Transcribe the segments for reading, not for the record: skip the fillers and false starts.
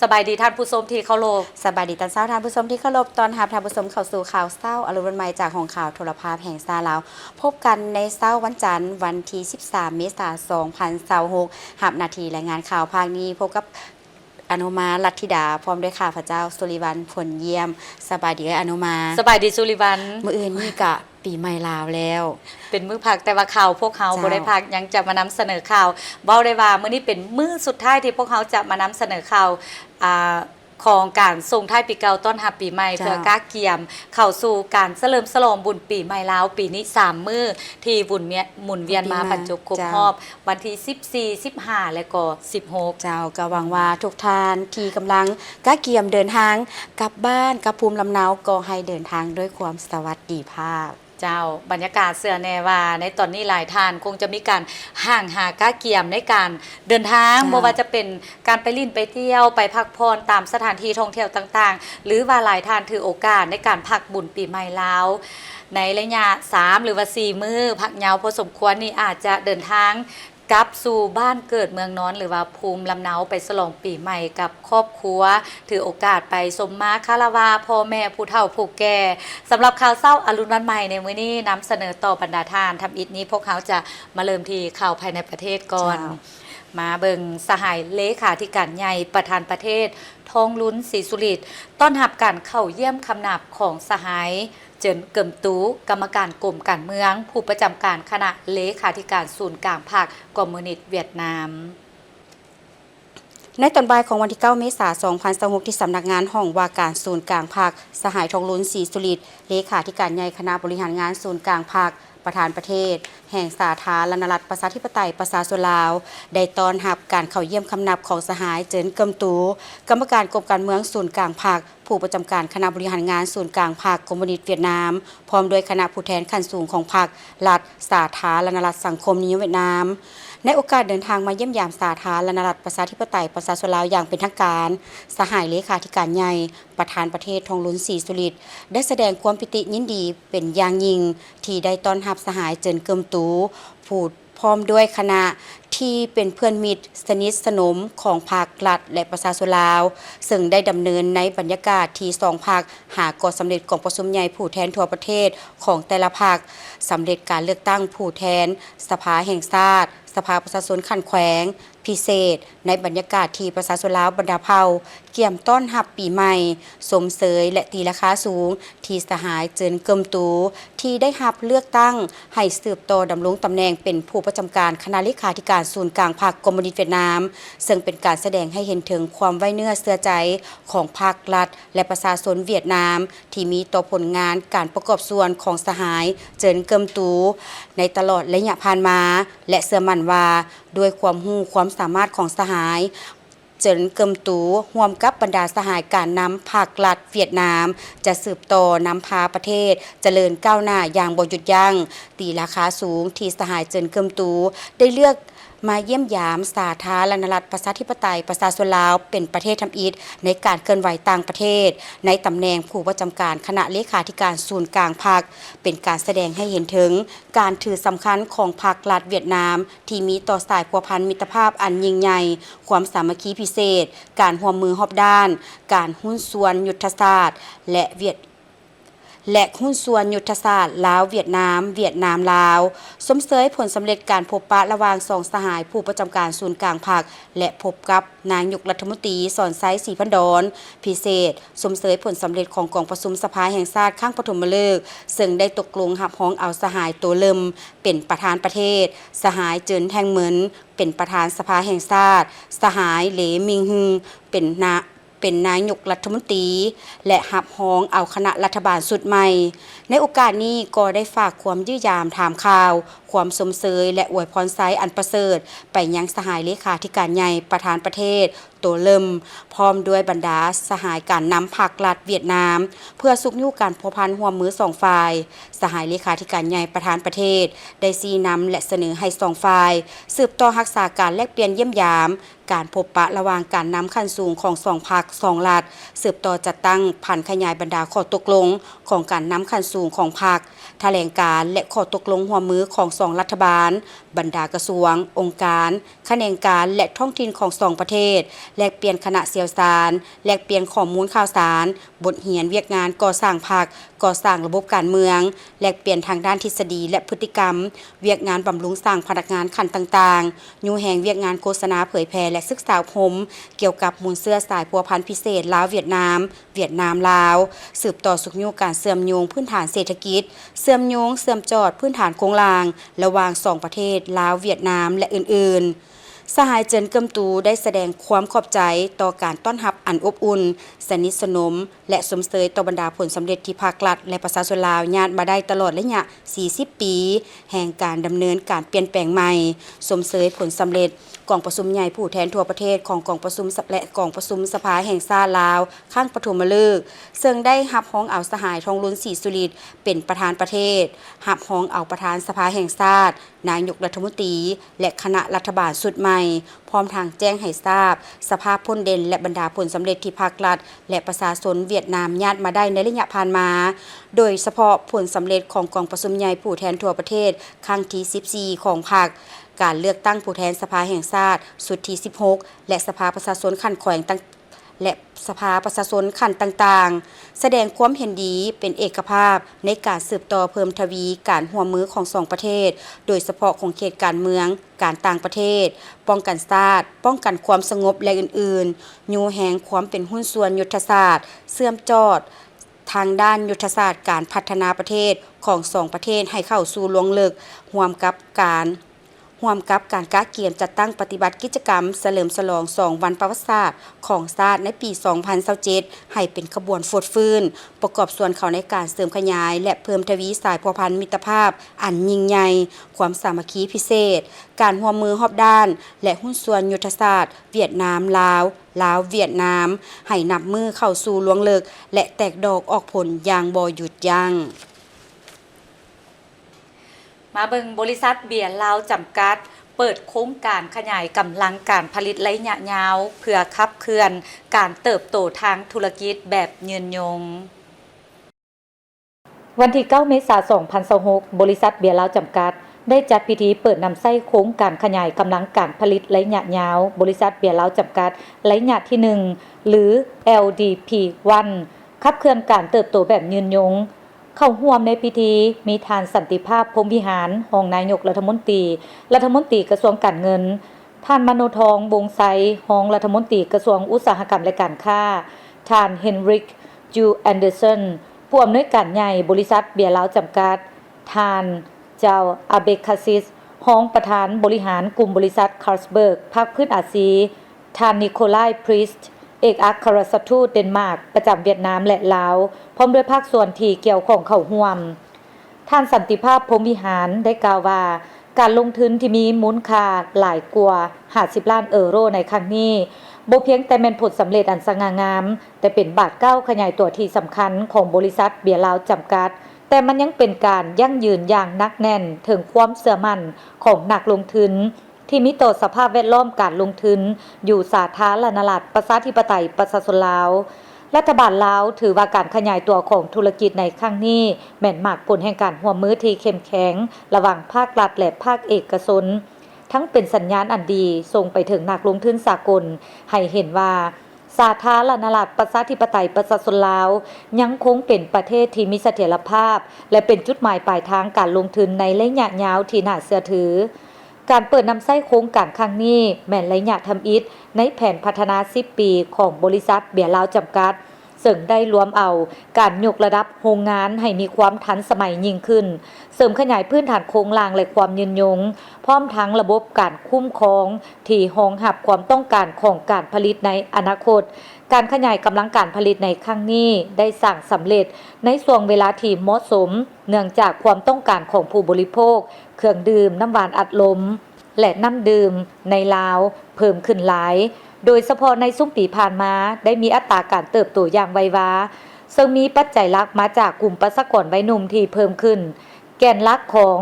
สบายดีท่านผู้ชมที่เคารพสบายดีตอนเช้าท่านผู้ชมที่เคารพตอนรับท่านผู้ชมเข้าสู่ข่าวเช้าอรุณวันใหม่จากของข่าวโทรภาพแห่งซาลาวพบกันในเช้าวันจันทร์วันที่13เมษายน2026หับนาทีรายงานข่าวภาคนี้พบกับอนุมาลัทธิดาพร้อมด้วยข้าพเจ้าสุริวันผลเยี่ยมสบายดีอนุมาสบายดีสุริวันมื้ออื่นนี่กะปีใหม่ลาวแล้วเป็นมื้อพักแต่ว่าข่าวพวกเขาบ่ได้พักยังจะมานำเสนอข่าวเว้าได้ว่ามื้อนี้เป็นมื้อสุดท้ายที่พวกเขาจะมานำเสนอข่าวของการส่งท้ายปีเก่าต้อนรับปีใหม่เพื่อก้าเกียมเข้าสู่การเฉลิมฉลองบุญปีใหม่ลาวปีนี้3มื้อที่บุญเนี่ยหมุนเวียนมาบรรจบครบรอบวันที่14 15และก็16เจ้าก็หวังว่าทุกท่านที่กำลังก้าเกียมเดินทางกลับบ้านกับภูมิลำเนาก็ให้เดินทางด้วยความสวัสดิภาพเจ้าบรรยากาศเสือแนว่าในตอนนี้หลายท่านคงจะมีการห่างหาก้าเกียมในการเดินทางบ่ว่าจะเป็นการไปลิ่นไปเที่ยวไปพักผ่อนตามสถานที่ท่องเที่ยวต่างๆหรือว่าหลายท่านถือโอกาสในการพักบุญปีใหม่ลาวในระยะ3หรือว่า4มื้อพักยาวพอสมควรนี่อาจจะเดินทางกลับสู่บ้านเกิดเมืองนอนหรือว่าภูมิลำเนาไปฉลองปีใหม่กับครอบครัวถือโอกาสไปสมมาคารวะพ่อแม่ผู้เฒ่าผู้แก่สำหรับข่าวเศร้าอรุณวันใหม่ในมื้อนี้นำเสนอต่อบรรดาทานทำอิฐนี้พวกเขาจะมาเริ่มที่ข่าวภายในประเทศก่อนมาเบิ่งสหายเลขาธิการใหญ่ประธานประเทศทองลุ้นศรีสุริตต้อนรับการเข้าเยี่ยมคำนับของสหายเจินเกิมตูกรรมการกรมการเมืองผู้ประจำการคณะเลขาธิการศูนย์กลางภาคคอมมิวนิสต์เวียดนามในตอนบ่ายของวันที่9เมษายน2026ที่สำนักงานห้องว่าการศูนย์กลางภาคสหายทองลุ้นศรีสุริตเลขาธิการใหญ่คณะบริหารงานศูนย์กลางภาคประธานประเทศแห่งสาธารณรัฐประชาธิปไตยประชาชนลาวได้ต้อนรับการเข้าเยี่ยมคำนับของสหายเจินเกิมตูกรรมการกรมการเมืองศูนย์กลางภาคผู้ประจำการคณะบริหารงานศูนย์กลางภาคคอมมิวนิสต์เวียดนามพร้อมด้วยคณะผู้แทนขั้นสูงของภาครัฐสาธารณรัฐสังคมนิยมเวียดนามในโอกาสเดินทางมาเยี่ยมยามสาธารณรัฐประชาธิปไตยประชาชนลาวอย่างเป็นทางการสหายเลขาธิการใหญ่ประธานประเทศทองลุ้นศรีสุริตได้แสดงความปิติยินดีเป็นอย่างยิ่งที่ได้ต้อนรับสหายเจินเกิมตูผู้พร้อมด้วยคณะที่เป็นเพื่อนมิตรสนิทสนมของภาครัฐและประชาชนลาวซึ่งได้ดำเนินในบรรยากาศที่สองภาคหาก่อสำเร็จของประชุมใหญ่ผู้แทนทั่วประเทศของแต่ละภาคสำเร็จการเลือกตั้งผู้แทนสภาแห่งชาติสภาประชาชนขันแขวงพิเศษในบรรยากาศที่ประชาชนลาวบรรดาเผ่าเกี่ยมต้อนรับปีใหม่สมเสยและตีราคาสูงที่สหายเจินเกิมตูที่ได้รับเลือกตั้งให้สืบต่อดำรงตำแหน่งเป็นผู้ประจำการคณะเลขาธิการศูนย์กลางภาคคอมมิวนิสต์เวียดนามซึ่งเป็นการแสดงให้เห็นถึงความไว้เนื้อเชื่อใจของภาครัฐและประชาชนเวียดนามที่มีต่อผลงานการประกอบส่วนของสหายเจินเกิมตูในตลอดระยะผ่านมาและเชื่อมั่นว่าด้วยความรู้ความสามารถของสหายเจินเกิมตูร่วมกับบรรดาสหายการนำภาครัฐเวียดนามจะสืบต่อนำพาประเทศเจริญก้าวหน้าอย่างบ่หยุดยั้งตีราคาสูงที่สหายเจินเกิมตูได้เลือกมาเยี่ยมยามสาธารณรัฐประชาธิปไตยประชาชนลาวเป็นประเทศทำอิฐในการเคลื่อนไหวต่างประเทศในตำแหน่งผู้ประจำการคณะเลขาธิการศูนย์กลางภาคเป็นการแสดงให้เห็นถึงการถือสำคัญของภาครัฐเวียดนามที่มีต่อสายพัวพันมิตรภาพอันยิ่งใหญ่ความสามัคคีพิเศษการร่วมมือรอบด้านการหุ้นส่วนยุทธศาสตร์และหุ้นส่วนยุทธศาสตร์ลาวเวียดนามลาวสมเสยผลสำเร็จการพบปะระหว่างสองสหายผู้ประจำการศูนย์กลางภาคและพบกับนายกรัฐมนตรีสอนไซศรีพันดอนพิเศษสมเสยผลสำเร็จของกองประชุมสภาแห่งชาติครั้งปฐมฤกษ์ซึ่งได้ตกลงรับรองเอาสหายตัวเลิมเป็นประธานประเทศสหายเจินแทงเหมินเป็นประธานสภาแห่งชาติสหายเหลมิงฮึงเป็นนายกรัฐมนตรีและหับฮ้องเอาคณะรัฐบาลสุดใหม่ในโอกาสนี้ก็ได้ฝากความยื้อยามถามข่าวความสมเสยและอวยพรไซอันประเสริฐไปยังสหายเลขาธิการใหญ่ประธานประเทศตัวเลิมพร้อมด้วยบรรดาสหายการนำภาครัฐเวียดนามเพื่อสุขอยู่การพัวพันร่วมมือสองฝ่ายสหายเลขาธิการใหญ่ประธานประเทศได้ชี้นำและเสนอให้สองฝ่ายสืบต่อรักษาการแลกเปลี่ยนเยี่ยมยามการพบปะระหว่างการนำขั้นสูงของสองภาคสองรัฐสืบต่อจัดตั้งผันขยายบรรดาข้อตกลง ของการนำขั้นสูงของพรรคแถลงการและข้อตกลงร่วมมือของสองรัฐบาลบรรดากระทรวงองค์การแขนงการและท้องถิ่นของสองประเทศแลกเปลี่ยนคณะเชี่ยวชาญแลกเปลี่ยนข้อมูลข่าวสารบทเรียนเวียกงานก่อสร้างพรรคก่อสร้างระบบการเมืองแลกเปลี่ยนทางด้านทฤษฎีและพฤติกรรมเวียกงานบำรุงสร้างพนักงานขั้นต่างๆยูแห่งเวียกงานโฆษณาเผยแพร่และศึกษาคมเกี่ยวกับมูลเสื้อสายพัวพันธุ์พิเศษลาวเวียดนามลาวสืบต่อสุขโยการเสื่อมโยงพื้นฐานเศรษฐกิจเสื่อมโยงเสื่อมจอดพื้นฐานโครงลางระหว่างสองประเทศลาวเวียดนามและอื่นๆสหายเจินเกิมตูได้แสดงความขอบใจต่อการต้อนรับอันอบอุ่นสนิทสนมและสมเสยต่อบรรดาผลสำเร็จที่ภาครัฐและประชาชนลาวญาติมาได้ตลอดระยะ 40 ปี แห่งการดำเนินการเปลี่ยนแปลงใหม่สมเสยผลสำเร็จกองประชุมใหญ่ผู้แทนทั่วประเทศของกองประชุมและกองประชุมสภาแห่งชาติลาวข้างปฐมฤกษ์ซึ่งได้รับฮ้องเอาสหายทองลุ้นศรีสุริตเป็นประธานประเทศรับฮ้องเอาประธานสภาแห่งชาตินายกรัฐมนตรีและคณะรัฐบาลชุดใหม่พร้อมทางแจ้งให้ทราบสภาพพ้นเด่นและบรรดาผลสำเร็จที่ภาครัฐและประชาชนเวียดนามญาติมาได้ในระยะผ่านมาโดยเฉพาะผลสำเร็จของกองประชุมใหญ่ผู้แทนทั่วประเทศครั้งที่ 14 ของพรรคการเลือกตั้งผู้แทนสภาแห่งชาติสุดที่ 16 และสภาประชาชนขั้นแขวงและสภาประชาชนขั้นต่างๆแสดงความเห็นดีเป็นเอกภาพในการสืบต่อเพิ่มทวีการร่วมมือของสองประเทศโดยเฉพาะของเขตการเมืองการต่างประเทศป้องกันชาติป้องกันความสงบและอื่นๆยูแหงความเป็นหุ้นส่วนยุทธศาสตร์เสื่อมจอดทางด้านยุทธศาสตร์การพัฒนาประเทศของสองประเทศให้เข้าสู่ลวงลึกร่วมกับการกะเกียมจัดตั้งปฏิบัติกิจกรรมเฉลิมฉลอง2วันประวัติศาสตร์ของชาติในปี 2027ให้เป็นขบวนฟดฟื้นประกอบส่วนเขาในการเสริมขยายและเพิ่มทวีสายพัวพันมิตรภาพอันยิ่งใหญ่ความสามัคคีพิเศษการร่วมมือรอบด้านและหุ้นส่วนยุทธศาสตร์เวียดนามลาวเวียดนามให้นับมือเข้าสู่ลวงลึกและแตกดอกออกผลอย่างบ่หยุดยั้งมาเบิงบริษัทเบียร์ลาวจำกัดเปิดโครงการขยายกำลังการผลิตระยะยาวเพื่อขับเคลื่อนการเติบโตทางธุรกิจแบบยืนยงวันที่ 9 เมษายน 2026 บริษัทเบียร์ลาวจำกัดได้จัดพิธีเปิดนำไส้โครงการขยายกำลังการผลิตระยะยาวบริษัทเบียร์ลาวจำกัดระยะที่ 1 หรือ LDP1 ขับเคลื่อนการเติบโตแบบยืนยงเข้าร่วมในพิธีมีทานสันติภาพพรหมวิหารรองนายกรัฐมนตรีกระทรวงการเงินท่านมโนทองบงไซรองรัฐมนตรีกระทรวงอุตสาหกรรมและการค้าท่านเฮนริกจูแอนเดอร์สันผู้อำนวยการใหญ่บริษัทเบียร์ลาวจำกัดท่านเจ้าอาเบคาซิสรองประธานบริหารกลุ่มบริษัทคาร์ลสเบิร์กภาคพื้นอาซีท่านนิโคลายพริสต์เอกอัครราชทูตเดนมาร์กประจำเวียดนามและลาวพร้อมด้วยภาคส่วนที่เกี่ยวข้องเข้าร่วมท่านสันติภาพพรหมวิหารได้กล่าวว่าการลงทุนที่มีมูลค่าหลายกว่า50ล้านยูโรในครั้งนี้บ่เพียงแต่เป็นผลสำเร็จอันสง่างามแต่เป็นบาทก้าวขยายตัวที่สำคัญของบริษัทเบียร์ลาวจำกัดแต่มันยังเป็นการยั่งยืนอย่างนักแน่นถึงความเชื่อมั่นของนักลงทุนที่มีต่อสภาพแวดล้อมการลงทุนอยู่สาธารณรัฐประชาธิปไตยประชาชนลาวรัฐบาลลาวถือว่าการขยายตัวของธุรกิจในครั้งนี้แม่นมากผลแห่งการร่วมมือที่เข้มแข็งระหว่างภาครัฐและภาคเอกชนทั้งเป็นสัญญาณอันดีส่งไปถึงนักลงทุนสากลให้เห็นว่าสาธารณรัฐประชาธิปไตยประชาชนลาวยังคงเป็นประเทศที่มีเสถียรภาพและเป็นจุดหมายปลายทางการลงทุนในระยะยาวที่น่าเชื่อถือการเปิดนำไส้โครงการครั้งนี้แม่นระยะทำอิฐในแผนพัฒนา10ปีของบริษัทเบียร์ลาวจำกัดซึ่งได้รวมเอาการยกระดับโรงงานให้มีความทันสมัยยิ่งขึ้นเสริมขยายพื้นฐานโครงสร้างและความยืนยงพร้อมทั้งระบบการคุ้มครองที่รองรับความต้องการของการผลิตในอนาคตการขยายกำลังการผลิตในครั้งนี้ได้สร้างสำเร็จในช่วงเวลาที่เหมาะสมเนื่องจากความต้องการของผู้บริโภคเครื่องดื่มน้ำหวานอัดลมและน้ำดื่มในลาวเพิ่มขึ้นหลายโดยเฉพาะในช่วงปีผ่านมาได้มีอัตราการเติบโตอย่างไววาซึ่งมีปัจจัยหลักมาจากกลุ่มประชากรวัยหนุ่มที่เพิ่มขึ้นแกนหลักของ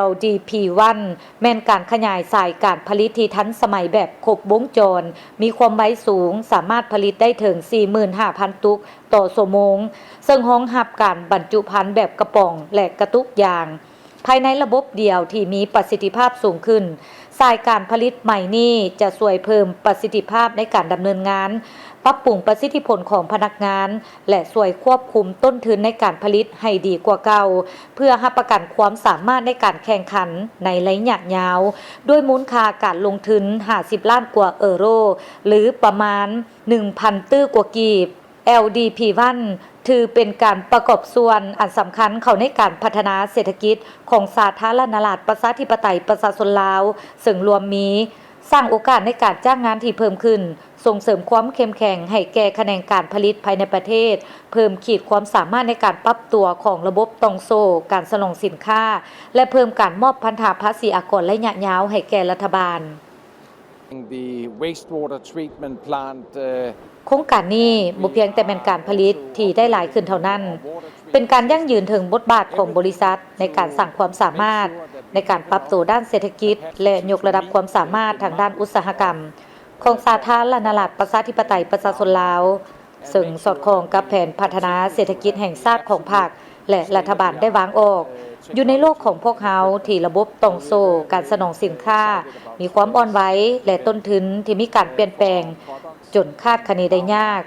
LDP1 แม่นการขยายสายการผลิตที่ทันสมัยแบบครบวงจรมีความไวสูงสามารถผลิตได้ถึง 45,000 ตุกต่อชั่วโมงซึ่งรองรับการบรรจุภัณฑ์แบบกระป๋องและกระตุกยางภายในระบบเดียวที่มีประสิทธิภาพสูงขึ้นสายการผลิตใหม่นี้จะช่วยเพิ่มประสิทธิภาพในการดำเนินงานปรับปรุงประสิทธิผลของพนักงานและช่วยควบคุมต้นทุนในการผลิตให้ดีกว่าเก่าเพื่อรับประกันความสามารถในการแข่งขันในระยะยาวด้วยมูลค่าการลงทุน50 ล้านกว่ายูโรหรือประมาณ 1,000 ตื้อกว่ากีบ LDP1 ถือเป็นการประกอบส่วนอันสำคัญเข้าในการพัฒนาเศรษฐกิจของสาธารณรัฐประชาธิปไตยประชาชนลาวซึ่งรวมมีสร้างโอกาสในการจ้างงานที่เพิ่มขึ้นส่งเสริมความเข้มแข็งให้แก่แขนงการผลิตภายในประเทศเพิ่มขีดความสามารถในการปรับตัวของระบบตองโซ่การสนองสินค้าและเพิ่มการมอบพันธภาษีอากรระยะยาวให้แก่รัฐบาล The wastewater treatment plant โครงการนี้บ่เพียงแต่เป็นการผลิตที่ได้หลายขึ้นเท่านั้นเป็นการยั่งยืนถึงบทบาทของบริษัทในการสร้างความสามารถในการปรับตัวด้านเศรษฐกิจและยกระดับความสามารถทางด้านอุตสาหกรรมของสาธารณรัฐประชาธิปไตยประชาชนลาวซึ่งสอดคล้องกับแผนพัฒนาเศรษฐกิจแห่งชาติของภาคและรัฐบาลได้วางออกอยู่ในโลกของพวกเขาที่ระบบตองโซ่การสนองสินค้ามีความอ่อนไหวและต้นทุนที่มีการเปลี่ยนแปลงจนคาดคะเนได้ยาก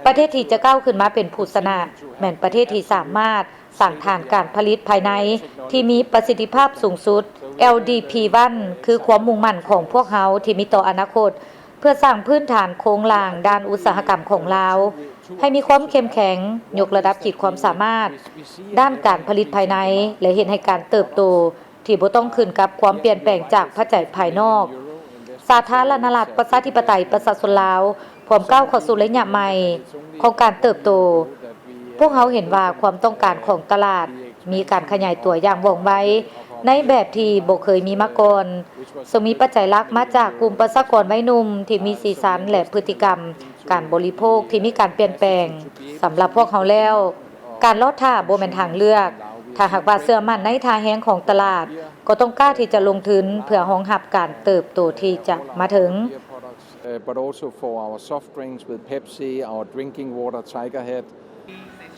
ประเทศที่จะก้าวขึ้นมาเป็นผู้ชนะแม่นประเทศที่สามารถสร้างฐานการผลิตภายในที่มีประสิทธิภาพสูงสุด LDP1 คือความมุ่งมั่นของพวกเขาที่มีต่ออนาคตเพื่อสร้างพื้นฐานโครงหลังด้านอุตสาหกรรมของลาวให้มีความเข้มแข็งยกระดับขีดความสามารถด้านการผลิตภายในและเห็นให้การเติบโตที่บ่ต้องขึ้นกับความเปลี่ยนแปลงจากปัจจัยภายนอกสาธารณรัฐประชาธิปไตยประชาชนลาวพร้อมก้าวเข้าสู่ระยะใหม่ของการเติบโตพวกเขาเห็นว่าความต้องการของตลาดมีการขยายตัวอย่างว่องไวในแบบที่บ่เคยมีมาก่อนซึ่งมีปัจจัยหลักมาจากกลุ่มประชากรวัยหนุ่มที่มีสีสันและพฤติกรรมการบริโภคที่มีการเปลี่ยนแปลงสำหรับพวกเขาแล้วการลอดท่าบ่แม่นทางเลือกถ้าหากว่าเชื่อมั่นในท่าแฮงของตลาดก็ต้องกล้าที่จะลงทุนเพื่อรองรับการเติบโตที่จะมาถึงbut also for our soft drinks with Pepsi, our drinking water, Tigerhead.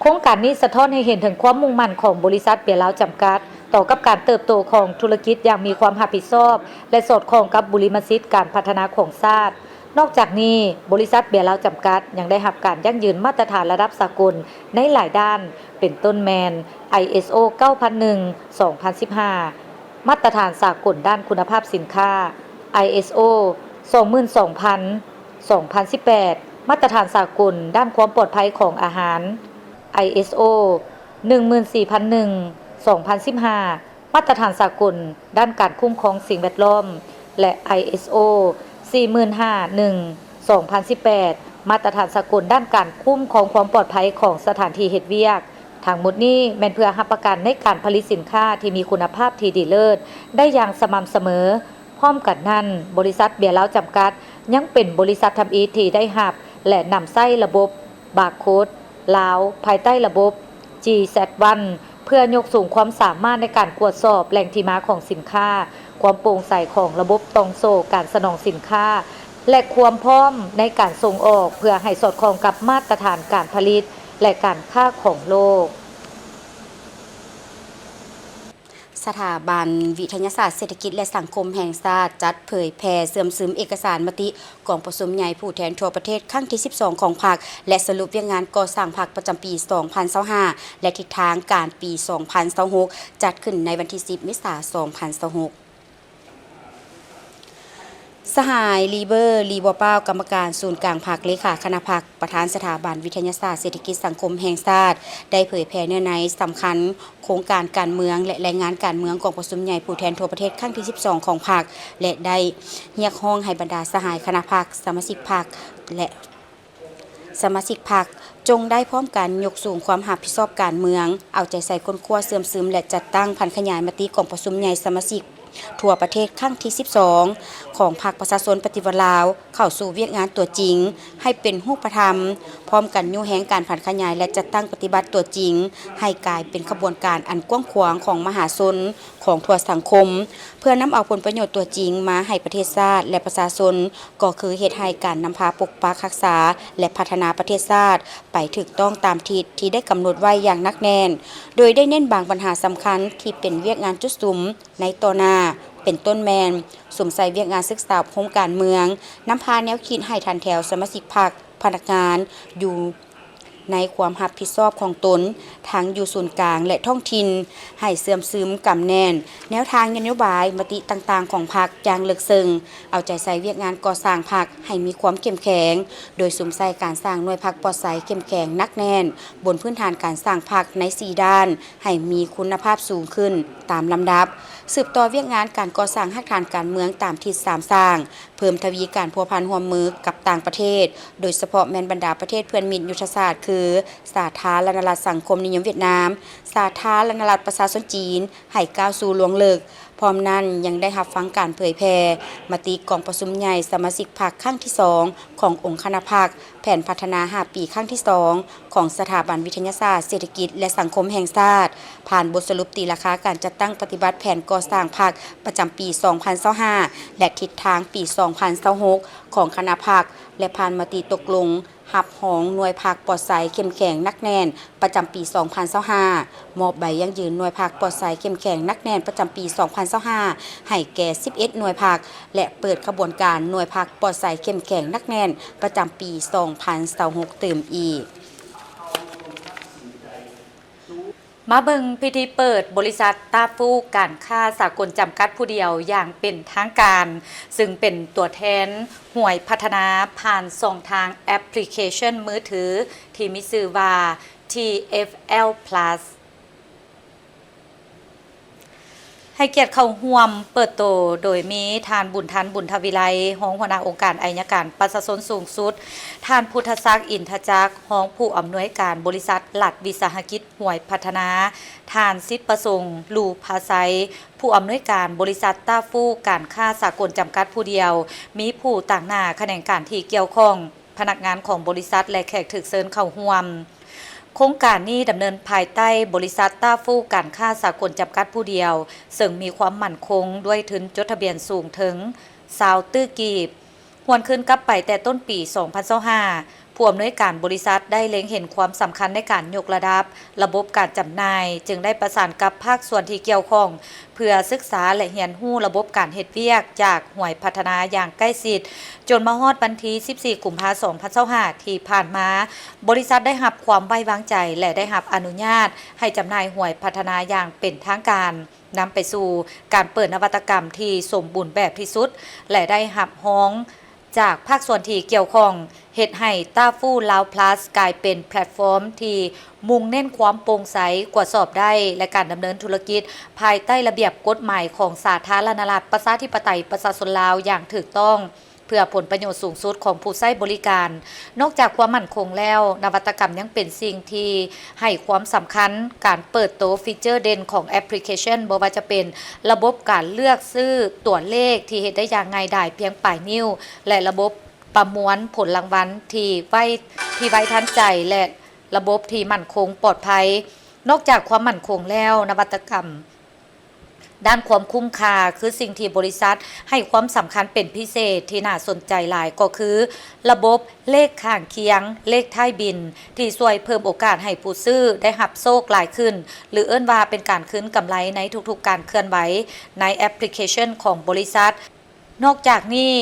โครงการนี้สะท้อนให้เห็นถึงความมุ่งมั่นของบริษัทเปียลาวจำกัดต่อกับการเติบโตของธุรกิจอย่างมีความรับผิดชอบและสอดคล้องกับบุริมสิทธิ์การพัฒนาของชาตินอกจากนี้บริษัทเบียร์ลาวจำกัดยังได้รับการยั่งยืนมาตรฐานระดับสากลในหลายด้านเป็นต้นแมน ISO 9001-2015 มาตรฐานสากลด้านคุณภาพสินค้า ISO 22000-2018 มาตรฐานสากลด้านความปลอดภัยของอาหาร ISO 14001-2015 มาตรฐานสากลด้านการคุ้มครองสิ่งแวดล้อมและ ISO 45001-2018 มาตรฐานสากลด้านการคุ้มครองความปลอดภัยของสถานที่เฮ็ดเวียกทั้งหมดนี้แม่นเพื่อรับประกันในการผลิตสินค้าที่มีคุณภาพที่ดีเลิศได้อย่างสม่ำเสมอพร้อมกันนั้นบริษัทเบียร์ลาวจำกัดยังเป็นบริษัททำอีที่ได้รับและนำใช้ระบบบาร์โค้ดลาวภายใต้ระบบ GZ1 เพื่อยกสูงความสามารถในการตรวจสอบแหล่งที่มาของสินค้าความโปร่งใสของระบบตองโซ่การสนองสินค้าและความพร้อมในการส่งออกเพื่อให้สอดคล้องกับมาตรฐานการผลิตและการค้าของโลกสถาบันวิทยาศาสตร์เศรษฐกิจและสังคมแห่งชาติจัดเผยแพร่เสื่อมซึมเอกสารมติกองประชุมใหญ่ผู้แทนทั่วประเทศครั้งที่ 12 ของพรรคและสรุปเรื่องงานก่อสร้างพรรคประจำปี 2025 และทิศทางการปี 2026 จัดขึ้นในวันที่ 10 เมษายน 2026สหายลีเบอร์ลีบัวเป้ากรรมการศูนย์กลางพรรคเลขาคณะพรรคประธานสถาบันวิทยาศาสตร์เศรษฐกิจสังคมแห่งชาติได้เผยแพร่เนื้อในสำคัญโครงการการเมืองและรายงานการเมืองกองประชุมใหญ่ผู้แทนทั่วประเทศครั้งที่ 12 ของพรรคและได้เรียกร้องให้บรรดาสหายคณะพรรคสมาชิกพรรคและสมาชิกพรรคจงได้พร้อมกันยกสูงความรับผิดชอบการเมืองเอาใจใส่คนขั้วเสื่อมซึมและจัดตั้งพันขยายมติกองประชุมใหญ่สมาชิก ทั่วประเทศครั้งที่ 12 ของพรรคประชาชนปฏิวัติลาวเข้าสู่เวียกงานตัวจริงให้เป็นรูปธรรมพร้อมกันยุแหงการผันขยายและจัดตั้งปฏิบัติตัวจริงให้กลายเป็นขบวนการอันกว้างขวางของมหาชนของทั่วสังคมเพื่อนำเอาผลประโยชน์ตัวจริงมาให้ประเทศชาติและประชาชนก็คือเหตุให้การนำพาปกปักรักษาและพัฒนาประเทศชาติไปถูกต้องตามทิศที่ได้กำหนดไว้อย่างหนักแน่นโดยได้เน้นบางปัญหาสำคัญที่เป็นเวียกงานจุดสุมในต่อหน้าเป็นต้นแมนสวมใส่เวียกงานศึกษาโครงการเมืองนำพาแนวคิดให้ทันแถวสมาชิกพรรคพนักงานอยู่ในความรับผิดชอบของตนทั้งอยู่ส่วนกลางและท้องถิ่นให้เสื่อมซึมกำแน่นแนวทางนโยบายมติต่างๆของพรรคอย่างลึกซึ้งเอาใจใส่เวียกงานก่อสร้างพรรคให้มีความเข้มแข็งโดยสวมใส่การสร้างหน่วยพรรคปลอดภัยเข้มแข็งนักแน่นบนพื้นฐานการสร้างพรรคใน4ด้านให้มีคุณภาพสูงขึ้นตามลำดับสืบต่อเวียกงานการก่อสร้างรากฐานการเมืองตามทิศ3สร้างเพิ่มทวีการพัวพันร่วมมือกับต่างประเทศโดยเฉพาะแม่นบรรดาประเทศเพื่อนมิตรยุทธศาสตร์คือสาธารณรัฐสังคมนิยมเวียดนามสาธารณรัฐประชาชนจีนให้ก้าวสู่ล่วงเลิกพร้อมนั้นยังได้รับฟังการเผยแพร่มติกองประชุมใหญ่สมาชิกพรรคครั้งที่2ขององค์คณะพรรคแผนพัฒนา5ปีครั้งที่2ของสถาบันวิทยาศาสตร์เศรษฐกิจและสังคมแห่งชาติผ่านบทสรุปตีราคาการจัดตั้งปฏิบัติแผนก่อสร้างพรรคประจำปี 2025และทิศทางปี 2026ของคณะพรรคและผ่านมติตกลงหับหองหน่วยพรรคปลอดภัยเข้มแข็งนักแน่นประจำปี 2025มอบใบยั่งยืนหน่วยพรรคปลอดภัยเข้มแข็งนักแน่นประจำปี 2025ให้แก่11หน่วยพรรคและเปิดขบวนการหน่วยพรรคปลอดภัยเข้มแข็งนักแน่นประจำปี 2026เติมอีกมาเบิงพิธีเปิดบริษัทต้าฟูการค้าสากลจำกัดผู้เดียวอย่างเป็นทางการซึ่งเป็นตัวแทนห่วยพัฒนาผ่านช่องทางแอปพลิเคชันมือถือที่มีชื่อว่า TFL Plus ให้เกียรติเข้าร่วมเปิดโตโดยมีทานบุญทวิไลรองหัวหน้าองค์การอัยการประชาชนสูงสุดทานพุทธศักดิ์อินทจักรรองผู้อำนวยการบริษัทหลัดวิสาหกิจห่วยพัฒนาทานสิทธิประสงค์ลูภาไซผู้อำนวยการบริษัทต้าฟูการค้าสากลจำกัดผู้เดียวมีผู้ต่างหน้าแขนงการที่เกี่ยวข้องพนักงานของบริษัทและแขกถึกเชิญเข้าร่วมโครงการนี้ดำเนินภายใต้บริษัทต้าฟูการค้าสากลจำกัดผู้เดียวซึ่งมีความมั่นคงด้วยทุนจดทะเบียนสูงถึง20ตื้อกีบหวนขึ้นกลับไปแต่ต้นปี 2025ผู้อำนวยการบริษัทได้เล็งเห็นความสำคัญในการยกระดับระบบการจำหน่ายจึงได้ประสานกับภาคส่วนที่เกี่ยวข้องเพื่อศึกษาและเรียนรู้ระบบการเฮ็ดเวียกจากห่วยพัฒนาอย่างใกล้ชิดจนมาฮอดวันที่14กุมภาพันธ์2025ที่ผ่านมาบริษัทได้รับความไว้วางใจและได้รับอนุญาตให้จำหน่ายห่วยพัฒนาอย่างเป็นทางการนำไปสู่การเปิดนวัตกรรมที่สมบูรณ์แบบที่สุดและได้รับร้องจากภาคส่วนที่เกี่ยวข้องเฮ็ดให้ต้าฟู่ลาวพลัสกลายเป็นแพลตฟอร์มที่มุ่งเน้นความโปร่งใสกว่าสอบได้และการดำเนินธุรกิจภายใต้ระเบียบกฎหมายของสาธารณรัฐประชาธิปไตยประชาชนลาวอย่างถูกต้องเพื่อผลประโยชน์สูงสุดของผู้ใช้บริการนอกจากความมั่นคงแล้วนวัตกรรมยังเป็นสิ่งที่ให้ความสำคัญการเปิดโตฟีเจอร์เด่นของแอปพลิเคชันบ่ว่าจะเป็นระบบการเลือกซื้อตัวเลขที่เฮ็ดได้อย่างง่ายดายเพียงปลายนิ้วและระบบประมวลผลรางวัลที่ไว้ทันใจและระบบที่มั่นคงปลอดภัยนอกจากความมั่นคงแล้วนวัตกรรมด้านความคุ้มค่าคือสิ่งที่บริษัทให้ความสำคัญเป็นพิเศษที่น่าสนใจหลายก็คือระบบเลขข้างเคียงเลขท้ายบินที่ช่วยเพิ่มโอกาสให้ผู้ซื้อได้รับโชคหลายขึ้นหรือเอิ้นว่าเป็นการคืนกำไรในทุกๆการเคลื่อนไหวในแอปพลิเคชันของบริษัทนอกจากนี้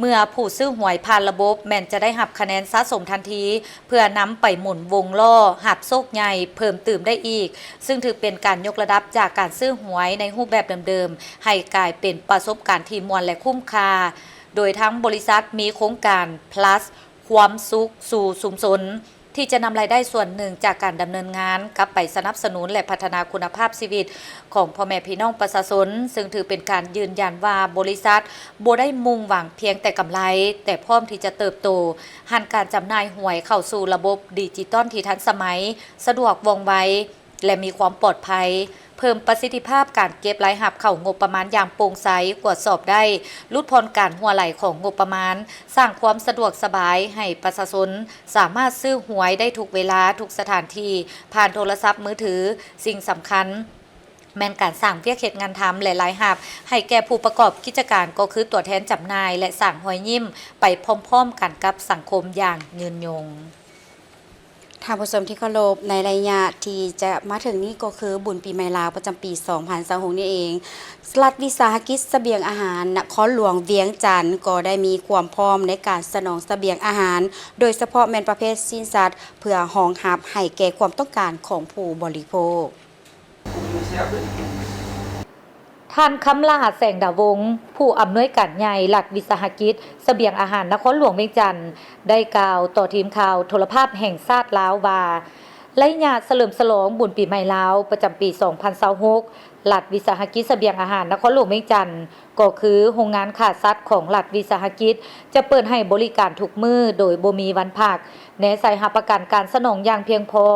เมื่อผู้ซื้อหวยผ่านระบบแม่นจะได้หับคะแนนสะสมทันทีเพื่อนำไปหมุนวงล้อหับโชคใหญ่เพิ่มเติมได้อีกซึ่งถือเป็นการยกระดับจากการซื้อหวยในรูปแบบเดิมๆให้กลายเป็นประสบการณ์ที่ม่วนและคุ้มค่าโดยทั้งบริษัทมีโครงการ plus ความสุขสู่ชุมชนที่จะนำรายได้ส่วนหนึ่งจากการดำเนินงานกลับไปสนับสนุนและพัฒนาคุณภาพชีวิตของพ่อแม่พี่น้องประชาชนซึ่งถือเป็นการยืนยันว่าบริษัทบ่ได้มุ่งหวังเพียงแต่กำไรแต่พร้อมที่จะเติบโตหันการจำหน่ายหวยเข้าสู่ระบบดิจิตอลที่ทันสมัยสะดวกว่องไวและมีความปลอดภัย เพิ่มประสิทธิภาพการเก็บรายรับเข้างบประมาณอย่างโปร่งใสตรวจสอบได้ลดพรการหัวไหลของงบประมาณสร้างความสะดวกสบายให้ประชาชนสามารถซื้อหวยได้ทุกเวลาทุกสถานที่ผ่านโทรศัพท์มือถือสิ่งสำคัญแม่นการสร้างเวียกเฮ็ดงานทำและรายรับให้แก่ผู้ประกอบกิจการก็คือตัวแทนจำหน่ายและสร้างหวยยิ้มไปพร้อมๆกันกับสังคมอย่างยืนยงท่านผู้ชมที่เคารพในระยะที่จะมาถึงนี้ก็คือบุญปีใหม่ลาวประจำปี 2026 นี่เองรัฐวิสาหกิจเสบียงอาหารนครหลวงเวียงจันทน์ก็ได้มีความพร้อมในการสนองเสบียงอาหารโดยเฉพาะแม่นประเภทสิ้นสัตว์เพื่อรองรับให้แก่ความต้องการของผู้บริโภคท่านคำลาแสงดาวงศ์ผู้อำนวยการใหญ่หลักวิสาหกิจเสบียงอาหารนครหลวงเวียงจันทน์ได้กล่าวต่อทีมข่าวโทรภาพแห่งชาติลาวว่าระยะเฉลิมฉลองบุญปีใหม่ลาวประจำปี 2026หลักวิสาหกิจเสบียงอาหารนครหลวงเวียงจันทน์ก็คือโรงงานขาสัตว์ของหลักวิสาหกิจจะเปิดให้บริการทุกมื้อโดยบ่มีวันพักแนะใส่รับประกันการสนองอย่างเพียงพอ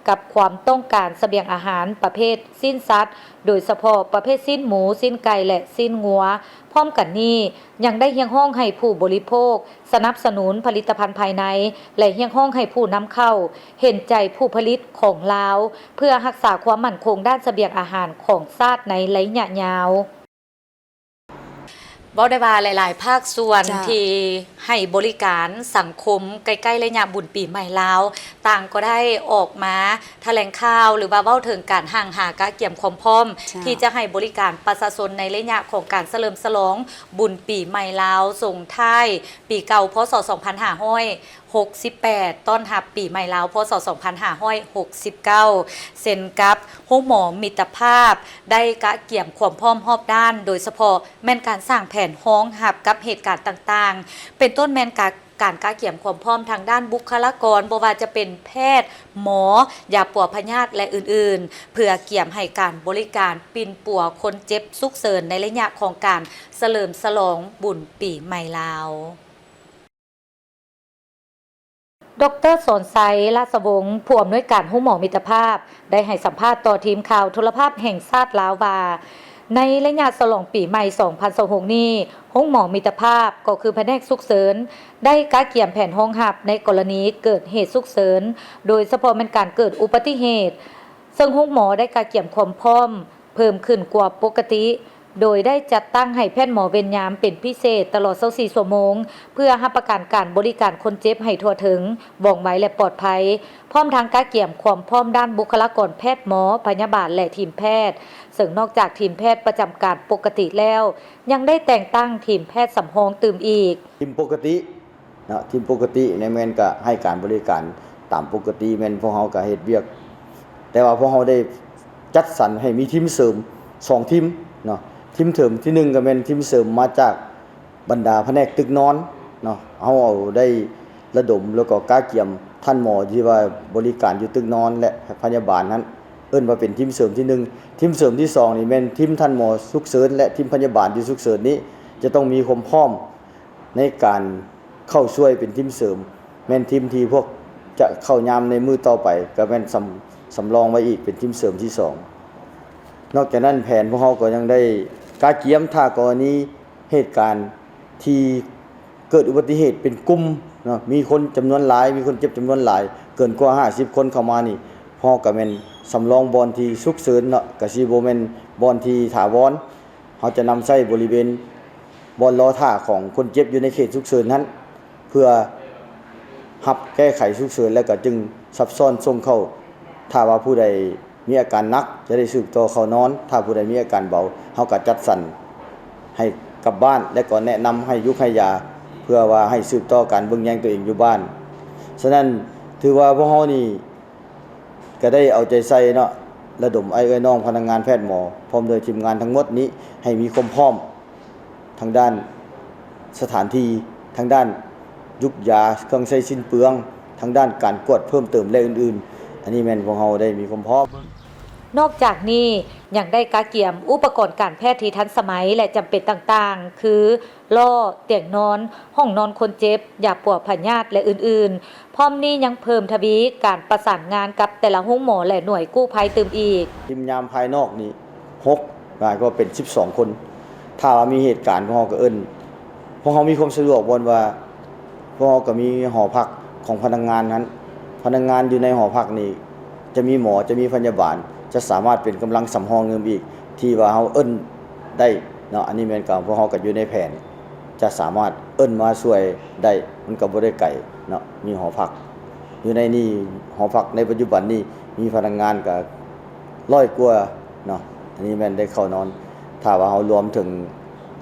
กับความต้องการเสบียงอาหารประเภทสิ้นสัตว์โดยเฉพาะประเภทสิ้นหมูสิ้นไก่และสิ้นงัวพร้อมกันนี้ยังได้เรียกร้องให้ผู้บริโภคสนับสนุนผลิตภัณฑ์ภายในและเรียกร้องให้ผู้นำเข้าเห็นใจผู้ผลิตของลาวเพื่อรักษาความมั่นคงด้านเสบียงอาหารของชาติในระยะยาวบ่ได้ว่าหลายๆภาคส่วนที่ให้บริการสังคมใกล้ๆระยะบุญปีใหม่ลาวต่างก็ได้ออกมาแถลงข่าวหรือว่าเว้าถึงการห่างหากะเกี่ยมความพร้อมที่จะให้บริการประชาชนในระยะของการเฉลิมฉลองบุญปีใหม่ลาวส่งท้ายปีเก่าพศ 2568ต้อนรับปีใหม่ลาวพศ 2569เซ็นกับโรงหมอมิตรภาพได้กะเกี่ยมความพร้อมรอบด้านโดยเฉพาะแม่นการสร้างแผนรองรับกับเหตุการณ์ต่างๆเป็นต้นแม่นการกะเกี่ยมความพร้อมทางด้านบุคลากรบ่ว่าจะเป็นแพทย์หมอยาปัวพยาธิและอื่นๆเพื่อเกี่ยมให้การบริการปิ่นปัวคนเจ็บฉุกเฉินในระยะของการเฉลิมฉลองบุญปีใหม่ลาวดร.สอนไซราชวงศ์ผู้อำนวยการโรงหมอมิตรภาพได้ให้สัมภาษณ์ต่อทีมข่าวโทรภาพแห่งชาติลาวว่าในระยะฉลองปีใหม่ 2026 นี้โรงหมอมิตรภาพก็คือแผนกฉุกเฉินได้กะเกี่ยมแผนรองรับในกรณีเกิดเหตุฉุกเฉินโดยเฉพาะเป็นการเกิดอุบัติเหตุซึ่งโรงหมอได้กะเกี่ยมความพร้อมเพิ่มขึ้นกว่าปกติโดยได้จัดตั้งให้แพทย์หมอเวรยามเป็นพิเศษตลอด24ชั่วโมงเพื่อรับประกันการบริการคนเจ็บให้ทั่วถึงว่องไวและปลอดภัยพร้อมทั้งการเกี่ยมความพร้อมด้านบุคลากรแพทย์หมอพยาบาลและทีมแพทย์ซึ่งนอกจากทีมแพทย์ประจำการปกติแล้วยังได้แต่งตั้งทีมแพทย์สำรองเติมอีกทีมปกตินะทีมปกติในแม่นก็ให้การบริการตามปกติแม่นพวกเฮาก็เฮ็ดเวียกแต่ว่าพวกเฮาได้จัดสรรให้มีทีมเสริม2ทีมเนาะทีมเสริมที่1ก็แม่นทีมเสริมมาจากบรรดาแผนกตึกนอนเนาะเฮาเอาได้ระดมแล้วก็กะเกี่ยมท่านหมอที่ว่าบริการอยู่ตึกนอนและพยาบาลนั้นเอิ้นว่าเป็นทีมเสริมที่1ทีมเสริมที่2นี่แม่นทีมท่านหมอฉุกเฉินและทีมพยาบาลที่ฉุกเฉินนี้จะต้องมีความพร้อมในการเข้าช่วยเป็นทีมเสริมแม่นทีมที่พวกจะเข้ายามในมือต่อไปก็แม่นสำรองไว้อีกเป็นทีมเสริมที่2นอกจากนั้นแผนพวกเฮาก็ยังได้กะเกี่ยมถ้ากรณีเหตุการณ์ที่เกิดอุบัติเหตุเป็นกลุ่มเนาะมีคนจำนวนหลายมีคนเจ็บจำนวนหลายเกินกว่า50คนเข้ามานี่พอก็แม่นสำรองบอนที่ฉุกเฉินเนาะก็สิบ่แม่นบอนที่ถาวรเฮาจะนำใช้บริเวณบอนรอท่าของคนเจ็บอยู่ในเขตฉุกเฉินนั้นเพื่อรับแก้ไขฉุกเฉินแล้วก็จึงซับซ้อนส่งเข้าถ้าว่าผู้ใดมีอาการหนักจะได้สืบต่อเข้านอนถ้าผู้ใดมีอาการเบาเฮาก็จัดสรรให้กลับบ้านและก็แนะนำให้ยุกให้ยาเพื่อว่าให้สืบต่อการเบิ่งแยงตัวเองอยู่บ้านฉะนั้นถือว่าพวกเฮานี่ก็ได้เอาใจใส่เนาะระดมไอ้น้องพนักงานแพทย์หมอพร้อมโดยทีมงานทั้งหมดนี้ให้มีความพร้อมทางด้านสถานที่ทางด้านยุกยาเครื่องใช้สิ้นเปลืองทางด้านการกวดเพิ่มเติมและอื่นๆอันนี้แม่นพวกเฮาได้มีความพร้อม นอกจากนี้ยังได้กาเกียมอุปกรณ์การแพทย์ที่ทันสมัยและจำเป็นต่างๆคือล่อเตียงนอนห้องนอนคนเจ็บยาปวดพยาธิและอื่นๆพร้อมนี้ยังเพิ่มทวีการประสานงานกับแต่ละห้องหมอและหน่วยกู้ภัยตื่มอีกทีมยามภายนอกนี่6งานก็เป็น12คนถ้ามีเหตุการณ์พวกเราก็เอิ้นพวกเรามีความสะดวกบ่ว่าพวกเราก็มีหอพักของพนักงานนั้นพนักงานอยู่ในหอพักนี่จะมีหมอจะมีพยาบาลจะสามารถเป็นกำลังสำรองเงินอีกที่ว่าเฮาเอิ้นได้เนาะอันนี้แม่นก็พวกเฮาก็อยู่ในแผนจะสามารถเอิ้นมาช่วยได้มันก็บ่ได้ไกลเนาะมีหอพักอยู่ในนี่หอพักในปัจจุบันนี้มีพนักงานก็100กว่าเนาะอันนี้แม่นได้เข้านอนถ้าว่าเฮารวมถึง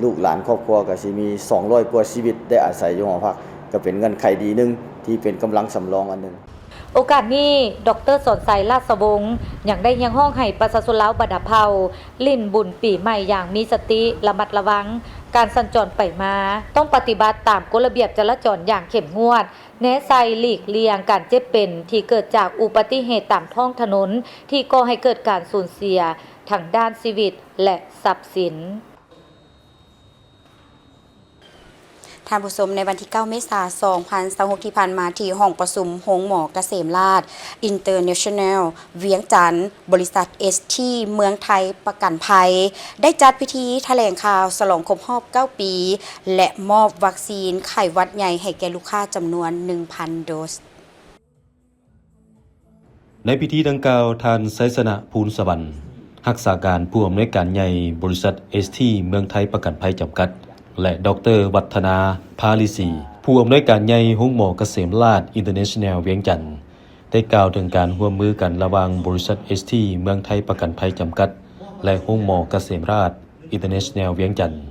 ลูกหลานครอบครัวก็สิมี200กว่าชีวิตได้อาศัยอยู่หอพักก็เป็นเงื่อนไขดีนึงที่เป็นกำลังสำรองอันนึงโอกาสนี้ดร.สนใจราชวงศ์ยังได้ยังห้องให้ประชาชนลาวบัดเภาลิ่นบุญปีใหม่อย่างมีสติระมัดระวังการสัญจรไปมาต้องปฏิบัติตามกฎระเบียบจราจรอย่างเข้มงวดแนะไซหลีกเลี่ยงการเจ็บเป็นที่เกิดจากอุบัติเหตุตามท้องถนนที่ก่อให้เกิดการสูญเสียทางด้านชีวิตและทรัพย์สินท่านผู้ชมในวันที่ 9 เมษายน 2026 ที่ผ่านมาที่ห้องประชุมโรงหมอเกษมราษฎร์ International เวียงจันทร์บริษัท ST เมืองไทยประกันภัยได้จัดพิธีแถลงข่าวฉลองครบรอบ 9 ปี และมอบวัคซีนไข้หวัดใหญ่ให้แก่ลูกค้าจำนวน 1,000 โดสในพิธีดังกล่าวท่านไสสนะภูลสวรรค์รักษาการผู้อำนวยการใหญ่บริษัท ST เมืองไทยประกันภัยจำกัดและดร.วัฒนาภาลิศีผู้อำนวยการใหญ่โรงหมอเกษมราษฎร์ International เวียงจันทร์ได้กล่าวถึงการร่วมมือกันระหว่างบริษัท ST เมืองไทยประกันภัยจำกัดและโรงหมอเกษมราษฎร์ International เวียงจันทร์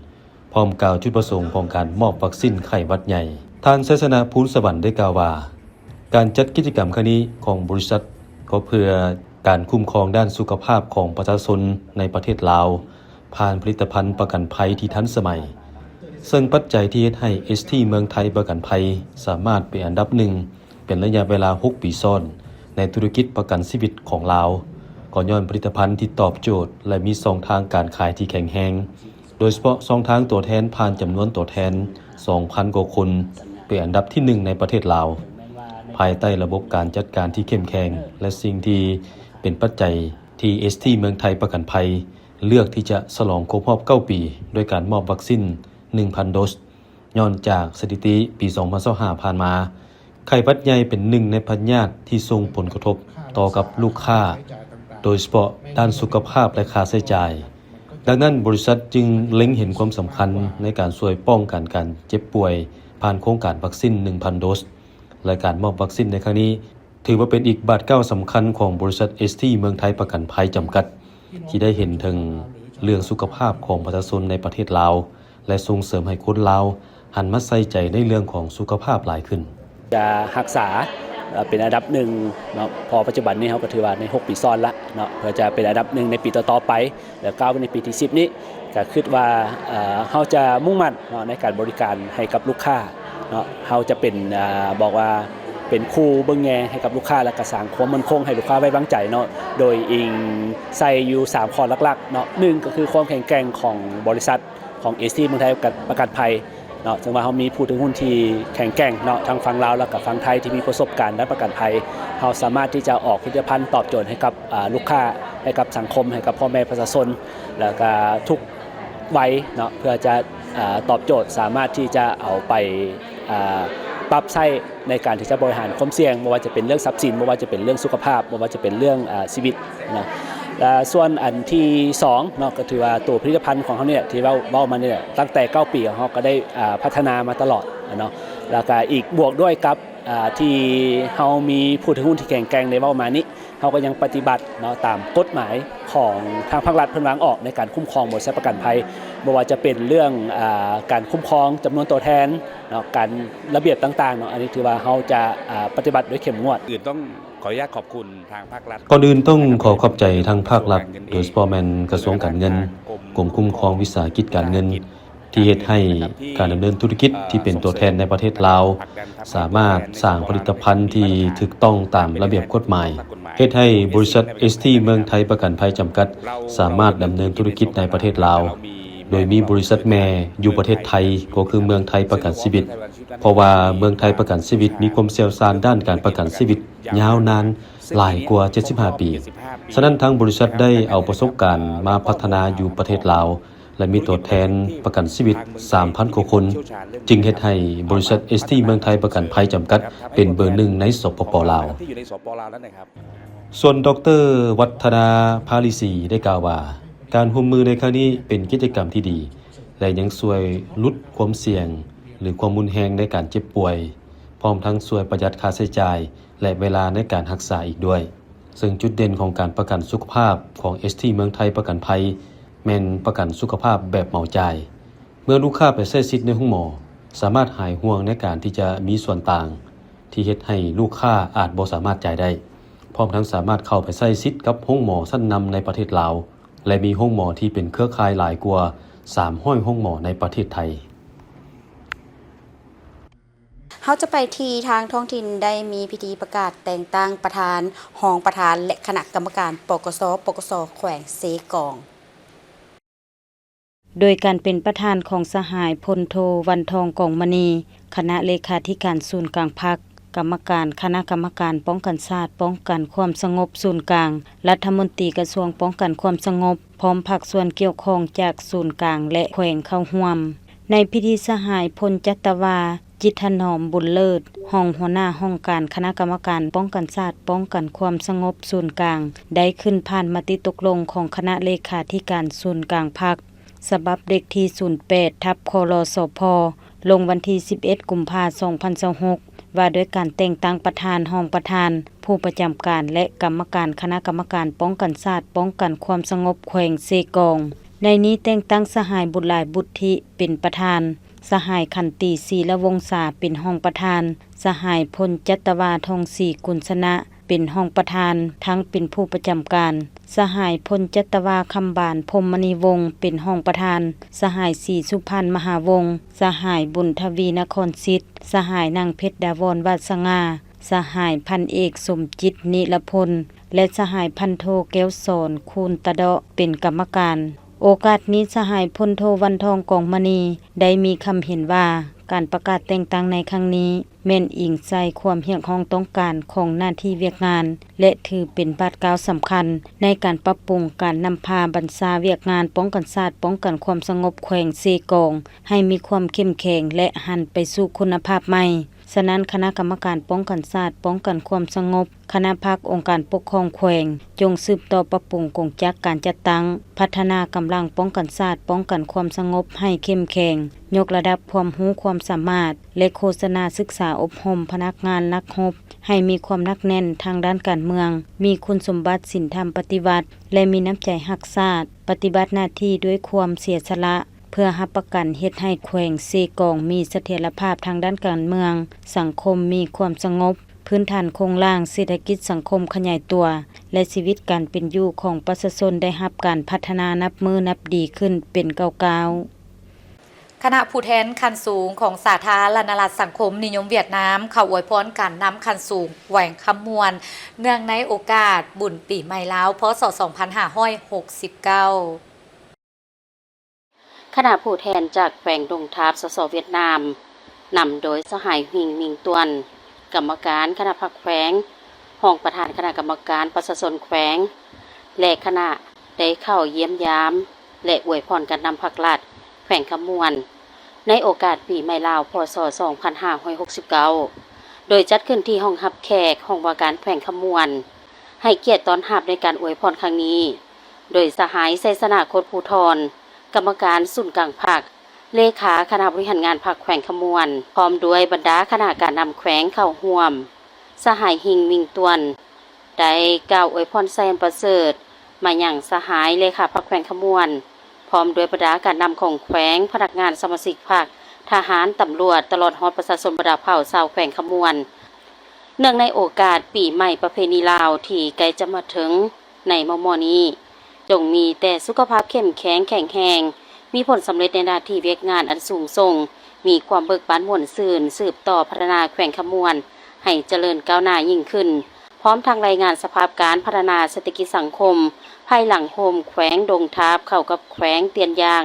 พร้อมกล่าวจุดประสงค์ของการมอบวัคซีนไข้หวัดใหญ่ท่านไสสนะภูลสวรรค์ได้กล่าวว่าการจัดกิจกรรมครั้งนี้ของบริษัทก็เพื่อการคุ้มครองด้านสุขภาพของประชาชนในประเทศลาวผ่านผลิตภัณฑ์ประกันภัยที่ทันสมัยซึ่งปัจจัยที่เฮ็ดให้ ST เมืองไทยประกันภัยสามารถเป็นอันดับหนึ่งเป็นระยะเวลา 6 ปีซ้อนในธุรกิจประกันชีวิตของลาวก็ย้อนผลิตภัณฑ์ที่ตอบโจทย์และมีช่องทางการขายที่แข็งแรงโดยเฉพาะช่องทางตัวแทนผ่านจำนวนตัวแทน 2,000 กว่าคนเป็นอันดับที่ 1 ในประเทศลาวภายใต้ระบบการจัดการที่เข้มแข็งและสิ่งที่เป็นปัจจัยที่ ST เมืองไทยประกันภัยเลือกที่จะฉลองครบรอบ 9 ปีด้วยการมอบวัคซีน1,000 โดสย้อนจากสถิติปี 2025 ผ่านมาไข้หวัดใหญ่เป็นหนึ่งในพยาธิที่ส่งผลกระทบต่อกับลูกค้าโดยเฉพาะด้านสุขภาพและค่าใช้จ่ายดังนั้นบริษัทจึงเล็งเห็นความสำคัญในการช่วยป้องกันการเจ็บป่วยผ่านโครงการวัคซีน 1,000 โดสและการมอบวัคซีนในครั้งนี้ถือว่าเป็นอีกบาทเก้าสำคัญของบริษัท ST เมืองไทยประกันภัยจำกัดที่ได้เห็นถึงเรื่องสุขภาพของประชาชนในประเทศลาวและส่งเสริมให้คนลาวหันมาใส่ใจในเรื่องของสุขภาพหลายขึ้นจะรักษาเป็นอันดับหนึ่งเนาะพอปัจจุบันนี้เขาก็ถือว่าใน6 ปีซ้อนละเนาะเพื่อจะเป็นอันดับหนึ่งในปีต่อๆไปแล้วก้าวไปในปีที่10นี้ก็คิดว่าเขาจะมุ่งมั่นเนาะในการบริการให้กับลูกค้าเนาะเขาจะเป็นบอกว่าเป็นคู่เบิ่งแยให้กับลูกค้าและก็สร้างความมั่นคงให้ลูกค้าไว้วางใจเนาะโดยอิงใส่อยู่3ข้อหลักๆเนาะ1ก็คือความแข็งแกร่งของบริษัทของ ST เมืองไทยประกันภัยเนาะซึ่งว่าเขามีผู้ถือหุ้นที่แข็งแกร่งเนาะทั้งฝั่งลาวและก็ฝั่งไทยที่มีประสบการณ์ด้านประกันภัยเขาสามารถที่จะออกผลิตภัณฑ์ตอบโจทย์ให้กับลูกค้าให้กับสังคมให้กับพ่อแม่ประชาชนแล้วก็ทุกวัยเนาะเพื่อจะตอบโจทย์สามารถที่จะเอาไปปรับใช้ในการที่จะบริหารความเสี่ยงไม่ว่าจะเป็นเรื่องทรัพย์สินไม่ว่าจะเป็นเรื่องสุขภาพไม่ว่าจะเป็นเรื่องชีวิตเนาะส่วนอันที่2เนาะก็ถือว่าตัวผลิตภัณฑ์ของเขาเนี่ยที่เรามาเนี่ยตั้งแต่9 ปีของเขาก็ได้พัฒนามาตลอดเนาะแล้วก็อีกบวกด้วยกับที่เขามีผู้ถือหุ้นที่แข็งแกร่งในเว้ามานี้เขาก็ยังปฏิบัติเนาะตามกฎหมายของทางภาครัฐเพิ่นวางออกในการคุ้มครองบริษัทประกันภัยไม่ว่าจะเป็นเรื่องการคุ้มครองจำนวนตัวแทนเนาะการระเบียบต่างๆเนาะอันนี้ถือว่าเขาจะปฏิบัติด้วยเข้มงวดอื่นต้องขออนุญาตขอบคุณทางภาครัฐก่อนอื่นต้องขอขอบใจทางภาครัฐโดยเฉพาะแม่นกระทรวงการเงินกรมคุ้มครองวิสาหกิจการเงินท ที่เฮ็ดให้การดำเนินธุรกิจที่เป็นตัวแทนในประเทศลาวสามารถสร้างผลิตภัณฑ์ที่ถูกต้องตามระเบียบกฎหมายเฮ็ดให้บริษัท ST เมืองไทยประกันภัยจำกัดสามารถดำเนินธุรกิจในประเทศลาวโดยมีบริษัทแม่อยู่ประเทศไทยก็คือเมืองไทยประกันชีวิตเพราะว่าเมืองไทยประกันชีวิตมีความเชี่ยวชาญด้านการประกันชีวิตยาวนานหลายกว่า75ปีฉะนั้นทางบริษัทได้เอาประสบการณ์มาพัฒนาอยู่ประเทศลาวและมีตัวแทนประกันชีวิต 3,000 กว่าคนจึงเฮ็ดให้บริษัท ST เมืองไทยประกันภัยจำกัดเป็นเบอร์หนึ่งในสปป.ลาวส่วนดร.วัฒนาภาลิศรีได้กล่าวว่าการร่วมมือในครั้งนี้เป็นกิจกรรมที่ดีและยังช่วยลดความเสี่ยงหรือความรุนแรงในการเจ็บป่วยพร้อมทั้งช่วยประหยัดค่าใช้จ่ายและเวลาในการรักษาอีกด้วยซึ่งจุดเด่นของการประกันสุขภาพของ ST เมืองไทยประกันภัยแม่นประกันสุขภาพแบบเหมาจ่ายเมื่อลูกค้าไปใช้สิทธิ์ในห้องหมอสามารถหายห่วงในการที่จะมีส่วนต่างที่เฮ็ดให้ลูกค้าอาจบ่สามารถจ่ายได้พร้อมทั้งสามารถเข้าไปใช้สิทธิ์กับห้องหมอชั้นนำในประเทศลาวและมีห้องหมอที่เป็นเครือข่ายหลายกว่า300ห้องหมอในประเทศไทยเขาจะไปที่ทางท้องถิ่นได้มีพิธีประกาศแต่งตั้งประธานรองประธานและคณะกรรมการปกสแขวงเซกองโดยการเป็นประธานของสหายพลโทวันทองกองมณีคณะเลขาธิการศูนย์กลางพรรคกรรมการคณะกรรมการป้องกันชาติป้องกันความสงบศูนย์กลางรัฐมนตรีกระทรวงป้องกันความสงบพร้อมภาคส่วนเกี่ยวข้องจากศูนย์กลางและแขวงเข้าร่วมในพิธีสหายพลจัตวาจิตถนอมบุญเลิศรองหัวหน้าห้องการคณะกรรมการป้องกันชาติป้องกันความสงบศูนย์กลางได้ขึ้นผ่านมติตกลงของคณะเลขาธิการศูนย์กลางพรรคฉบับเลขที่ 08/คลสพ ลงวันที่ 11 กุมภาพันธ์ 2026 ว่าด้วยการแต่งตั้งประธานรองประธานผู้ประจำการและกรรมการคณะกรรมการป้องกันชาติป้องกันความสงบแขวงเซกองในนี้แต่งตั้งสหายบุญหลายบุตธิเป็นประธานสหายขันติศรีละวงศาเป็นรองประธานสหายพลจัตวาทองศรีกุลชนะเป็นรองประธานทั้งเป็นผู้ประจำการสหายพลจัตวาคำบานพรหมณีวงศ์เป็นรองประธานสหายศรีสุพรรณมหาวงศ์สหายบุญทวีนครศิษย์สหายนางเพชรดาวรวาสงาสหายพันเอกสมจิตนิรพลและสหายพันโทแก้วสอนคูณตะเดาะเป็นกรรมการโอกาสนี้สหายพลโทวันทองกองมณีได้มีคำเห็นว่าการประกาศแต่งตั้งในครั้งนี้แม่นอิงใจความเรียกร้องต้องการของหน้าที่เวียกงานและถือเป็นบาทกล่าวสำคัญในการปรับปรุงการนำพาบรรษาเวียกงานป้องกันชาติป้องกันความสงบแขวงเซกองให้มีความเข้มแข็งและหันไปสู่คุณภาพใหม่ฉะนั้นคณะกรรมการป้องกันชาติป้องกันความสงบคณะภาคองค์การปกครองแขวงจงสืบต่อปรับปรุงกงจักการจัดตั้งพัฒนากำลังป้องกันชาติป้องกันความสงบให้เข้มแข็งยกระดับความรู้ความสามารถและโฆษณาศึกษาอบรมพนักงานนักรบให้มีความหนักแน่นทางด้านการเมืองมีคุณสมบัติศีลธรรมปฏิบัติและมีน้ำใจรักชาติปฏิบัติหน้าที่ด้วยความเสียสละเพื่อรับประกันเฮ็ดให้แขวงเซกองมีเสถียรภาพทางด้านการเมืองสังคมมีความสงบพื้นฐานโครงล่างเศรษฐกิจสังคมขยายตัวและชีวิตการเป็นอยู่ของประชาชนได้รับการพัฒนานับมือนับดีขึ้นเป็นก้าวๆ คณะผู้แทนขั้นสูงของสาธารณรัฐสังคมนิยมเวียดนามเข้าอวยพรการนำขั้นสูงแหวงคำมวลเนื่องในโอกาสบุญปีใหม่ลาวพ.ศ. 2569คณะผู้แทนจากแขวงดงทาบสสเวียดนามนำโดยสหายหิงมิงตวนกรรมการคณะพรรคแขวงรองประธานคณะกรรมการประชาชนแขวงและคณะได้เข้าเยี่ยมยามและอวยพรการนำพรรครัฐแขวงคำมวลในโอกาสปีใหม่ลาวพ.ศ. 2569โดยจัดขึ้นที่ห้องรับแขกห้องว่าการแขวงคำมวลให้เกียรติต้อนรับในการอวยพรครั้งนี้โดยสหายไสสนาโคตรภูธรกรรมการศูนย์กลางพรรคเลขาคณะบริหารงานพรรคแขวงคำมวลพร้อมด้วยบรรดาคณะการนำแขวงเข้าร่วมสหายหิงมิงตวนได้กล่าวอวยพรแซมประเสริฐมาอย่างสหายเลขาพรรคแขวงคำมวลพร้อมด้วยบรรดาการนำของแขวงพนักงานสมาชิกพรรคทหารตำรวจตลอดฮอดประชาชนบรรดาเผ่าชาวแขวงคำมวลเนื่องในโอกาสปีใหม่ประเพณีลาวที่ใกล้จะมาถึงในม.นี้จงมีแต่สุขภาพเข้มแข็งแข็งแรงมี มีผลสำเร็จในหน้าที่เวียกงานอันสูงส่งมีความเบิกบานม่วนซื่นสืบต่อพัฒนาแขวงขมวนให้เจริญก้าวหน้ายิ่งขึ้นพร้อมทางรายงานสภาพการพัฒนาเศรษฐกิจสังคมภายหลังโฮมแขวงดงทาบเข้ากับแขวงเตียนยาง